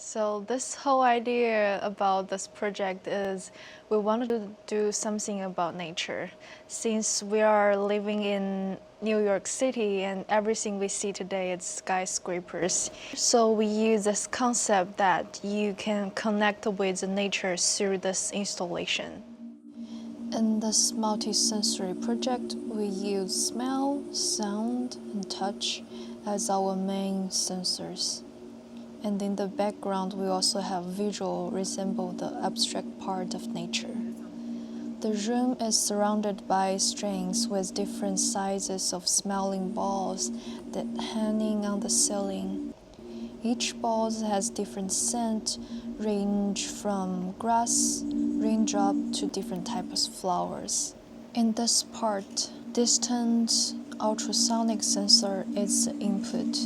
So this whole idea about this project is we wanted to do something about nature. Since we are living in New York City and everything we see today is skyscrapers. So we use this concept that you can connect with nature through this installation. In this multisensory project, we use smell, sound, and touch as our main sensors. And in the background, we also have visual resemble the abstract part of nature. The room is surrounded by strings with different sizes of smelling balls that hanging on the ceiling. Each ball has different scent, range from grass, raindrop to different types of flowers. In this part, distant ultrasonic sensor is the input,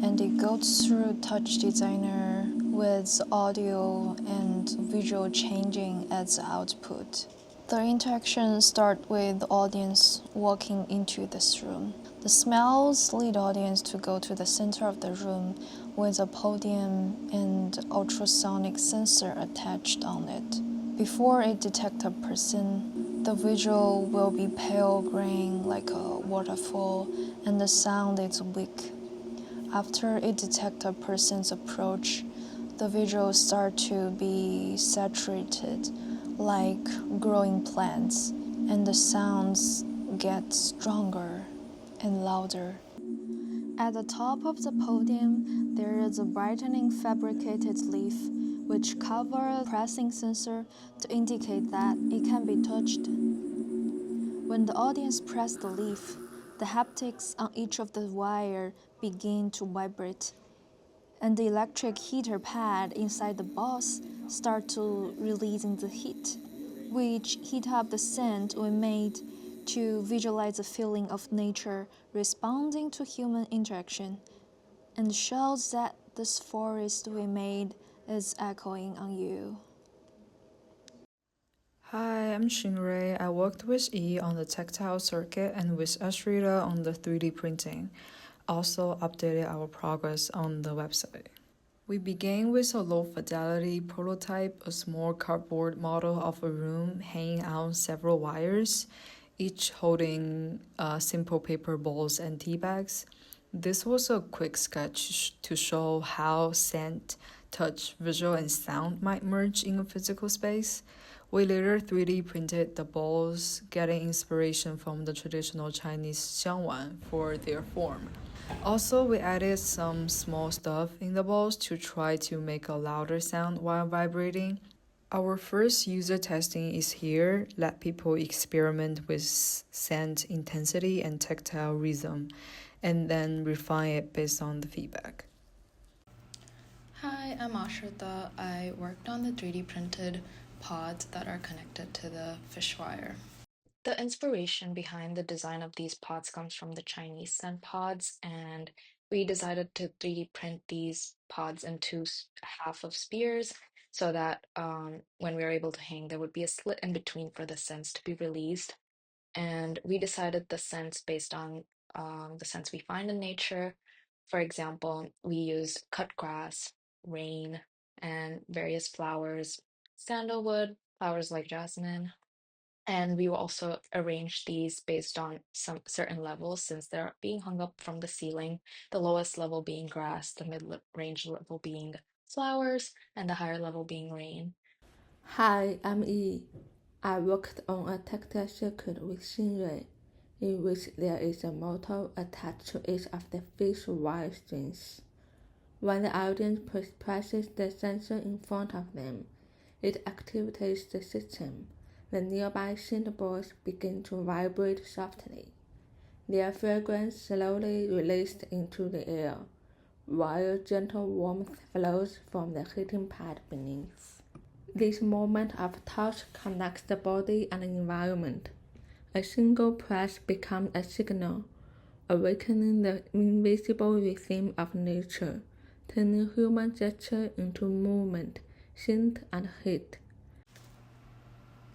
and it goes through touch designer with audio and visual changing as the output. The interaction starts with the audience walking into this room. The smells lead audience to go to the center of the room with a podium and ultrasonic sensor attached on it. Before it detects a person, the visual will be pale green like a waterfall and the sound is weak. After it detects a person's approach, the visuals start to be saturated like growing plants, and the sounds get stronger and louder. At the top of the podium, there is a brightening fabricated leaf which covers a pressing sensor to indicate that it can be touched. When the audience presses the leaf, the haptics on each of the wires begin to vibrate, and the electric heater pad inside the box start to releasing the heat, which heat up the scent we made to visualize the feeling of nature responding to human interaction, and shows that this forest we made is echoing on you. Hi, I'm Xinrui. I worked with E on the tactile circuit and with Ashrita on the 3D printing. Also updated our progress on the website. We began with a low-fidelity prototype, a small cardboard model of a room hanging on several wires, each holding simple paper bowls and tea bags. This was a quick sketch to show how scent, touch, visual, and sound might merge in a physical space. We later 3D printed the bowls, getting inspiration from the traditional Chinese xiangwan for their form. Also, we added some small stuff in the bowls to try to make a louder sound while vibrating. Our first user testing is here. Let people experiment with scent intensity and tactile rhythm, and then refine it based on the feedback. Hi, I'm Ashrita. I worked on the 3D printed pods that are connected to the fish wire. The inspiration behind the design of these pods comes from the Chinese scent pods, and we decided to 3D print these pods into half of spheres so that when we were able to hang, there would be a slit in between for the scents to be released. And we decided the scents based on the scents we find in nature. For example, we used cut grass, rain, and various flowers, sandalwood, flowers like jasmine, and we will also arrange these based on some certain levels since they're being hung up from the ceiling, the lowest level being grass, the mid-range level being flowers, and the higher level being rain. Hi, I'm E. I worked on a tactile circuit with Xinrui, in which there is a motor attached to each of the fish wire strings. When the audience presses the sensor in front of them, it activates the system. The nearby scent balls begin to vibrate softly. Their fragrance slowly released into the air, while gentle warmth flows from the heating pad beneath. This moment of touch connects the body and the environment. A single press becomes a signal, awakening the invisible rhythm of nature, turning human gesture into movement, scent, and heat.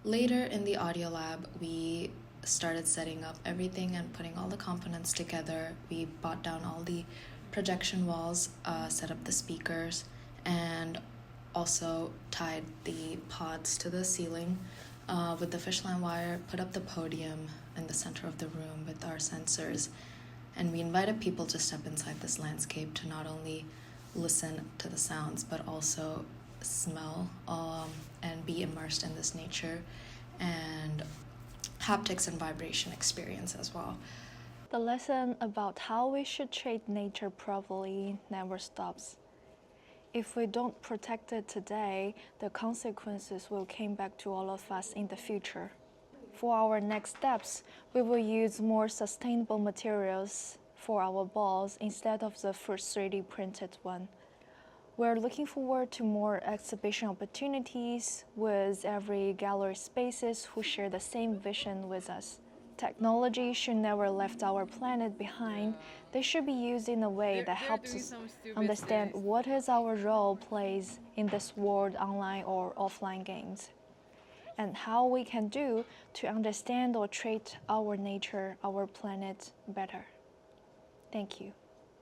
Later in the audio lab, we started setting up everything and putting all the components together. We bought down all the projection walls, set up the speakers, and also tied the pods to the ceiling with the fish line wire, put up the podium in the center of the room with our sensors, and we invited people to step inside this landscape to not only listen to the sounds but also smell and be immersed in this nature and haptics and vibration experience as well. The lesson about how we should treat nature properly never stops. If we don't protect it today, the consequences will come back to all of us in the future. For our next steps, we will use more sustainable materials for our balls instead of the first 3D printed one. We're looking forward to more exhibition opportunities with every gallery spaces who share the same vision with us. Technology should never leave our planet behind. They should be used in a way that helps us understand what is our role plays in this world, online or offline games, and how we can do to understand or treat our nature, our planet better. Thank you.